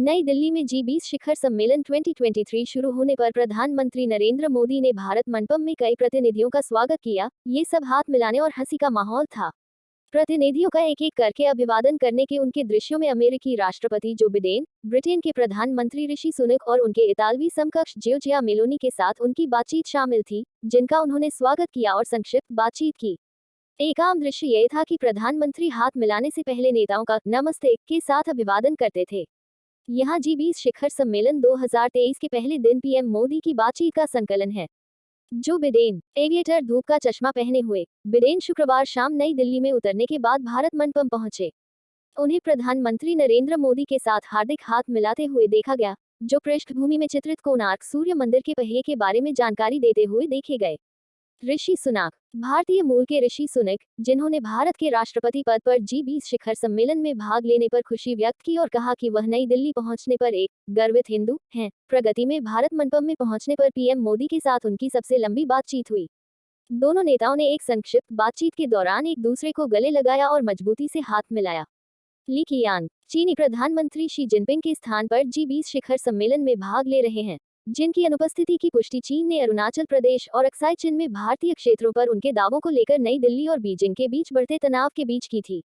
नई दिल्ली में जी20 शिखर सम्मेलन 2023 शुरू होने पर प्रधानमंत्री नरेंद्र मोदी ने भारत मंडपम में कई प्रतिनिधियों का स्वागत किया। ये सब हाथ मिलाने और हंसी का माहौल था। प्रतिनिधियों का एक एक करके अभिवादन करने के उनके दृश्यों में अमेरिकी राष्ट्रपति जो बिडेन, ब्रिटेन के प्रधानमंत्री ऋषि सुनक और उनके इतालवी समकक्ष जियोर्जिया मेलोनी के साथ उनकी बातचीत शामिल थी, जिनका उन्होंने स्वागत किया और संक्षिप्त बातचीत की। एक आम दृश्य यह था कि प्रधानमंत्री हाथ मिलाने से पहले नेताओं का नमस्ते के साथ अभिवादन करते थे। यहाँ जी20 शिखर सम्मेलन 2023 के पहले दिन पीएम मोदी की बातचीत का संकलन है। जो बिडेन, एविएटर धूप का चश्मा पहने हुए, बिडेन शुक्रवार शाम नई दिल्ली में उतरने के बाद भारत मंडपम पहुंचे। उन्हें प्रधानमंत्री नरेंद्र मोदी के साथ हार्दिक हाथ मिलाते हुए देखा गया, जो पृष्ठभूमि में चित्रित कोणार्क सूर्य मंदिर के पहिए के बारे में जानकारी देते हुए देखे गए। ऋषि सुनक, भारतीय मूल के ऋषि सुनक, जिन्होंने भारत के राष्ट्रपति पद पर जी20 शिखर सम्मेलन में भाग लेने पर खुशी व्यक्त की और कहा कि वह नई दिल्ली पहुंचने पर एक गर्वित हिंदू हैं। प्रगति में भारत मंडपम में पहुंचने पर पीएम मोदी के साथ उनकी सबसे लंबी बातचीत हुई। दोनों नेताओं ने एक संक्षिप्त बातचीत के दौरान एक दूसरे को गले लगाया और मजबूती से हाथ मिलाया। ली कीयांग, चीनी प्रधानमंत्री शी जिनपिंग के स्थान पर जी20 शिखर सम्मेलन में भाग ले रहे हैं, जिनकी अनुपस्थिति की पुष्टि चीन ने अरुणाचल प्रदेश और अक्साई चिन में भारतीय क्षेत्रों पर उनके दावों को लेकर नई दिल्ली और बीजिंग के बीच बढ़ते तनाव के बीच की थी।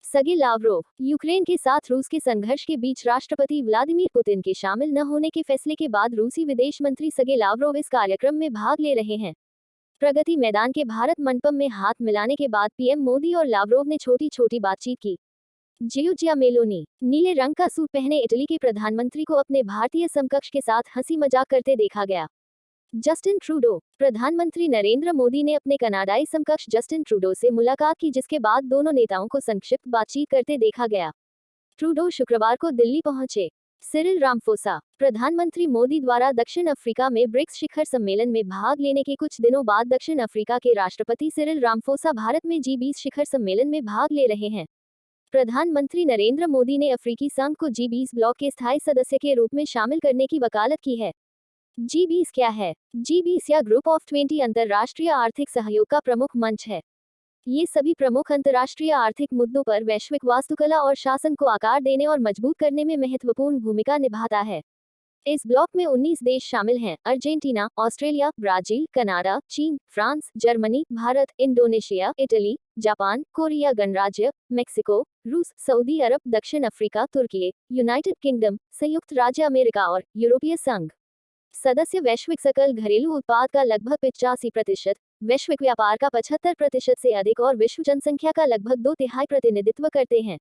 सर्गेई लावरोव, यूक्रेन के साथ रूस के संघर्ष के बीच राष्ट्रपति व्लादिमीर पुतिन के शामिल न होने के फैसले के बाद रूसी विदेश मंत्री सर्गेई लावरोव इस कार्यक्रम में भाग ले रहे हैं। प्रगति मैदान के भारत मंडपम में हाथ मिलाने के बाद पीएम मोदी और लावरोव ने छोटी छोटी बातचीत की। जियोर्जिया मेलोनी, नीले रंग का सूट पहने इटली के प्रधानमंत्री को अपने भारतीय समकक्ष के साथ हंसी मजाक करते देखा गया। जस्टिन ट्रूडो, प्रधानमंत्री नरेंद्र मोदी ने अपने कनाडाई समकक्ष जस्टिन ट्रूडो से मुलाकात की, जिसके बाद दोनों नेताओं को संक्षिप्त बातचीत करते देखा गया। ट्रूडो शुक्रवार को दिल्ली पहुंचे। सिरिल रामफोसा, प्रधानमंत्री मोदी द्वारा दक्षिण अफ्रीका में ब्रिक्स शिखर सम्मेलन में भाग लेने के कुछ दिनों बाद दक्षिण अफ्रीका के राष्ट्रपति सिरिल रामफोसा भारत में जी20 शिखर सम्मेलन में भाग ले रहे हैं। प्रधानमंत्री नरेंद्र मोदी ने अफ्रीकी संघ को जी20 ब्लॉक के स्थायी सदस्य के रूप में शामिल करने की वकालत की है। जी20 क्या है? जी20 या ग्रुप ऑफ 20 अंतर्राष्ट्रीय आर्थिक सहयोग का प्रमुख मंच है। ये सभी प्रमुख अंतर्राष्ट्रीय आर्थिक मुद्दों पर वैश्विक वास्तुकला और शासन को आकार देने और मजबूत करने में महत्वपूर्ण भूमिका निभाता है। इस ब्लॉक में 19 देश शामिल हैं: अर्जेंटीना, ऑस्ट्रेलिया, ब्राजील, कनाडा, चीन, France, Germany, Bharat, Indonesia, Italy, Japan, Korea गणराज्य, मेक्सिको, रूस, सऊदी अरब, दक्षिण अफ्रीका, तुर्की, यूनाइटेड किंगडम, संयुक्त राज्य अमेरिका और यूरोपीय संघ। सदस्य वैश्विक सकल घरेलू उत्पाद का लगभग 85%, वैश्विक व्यापार का 75% से अधिक और विश्व जनसंख्या का लगभग 2/3 प्रतिनिधित्व करते हैं।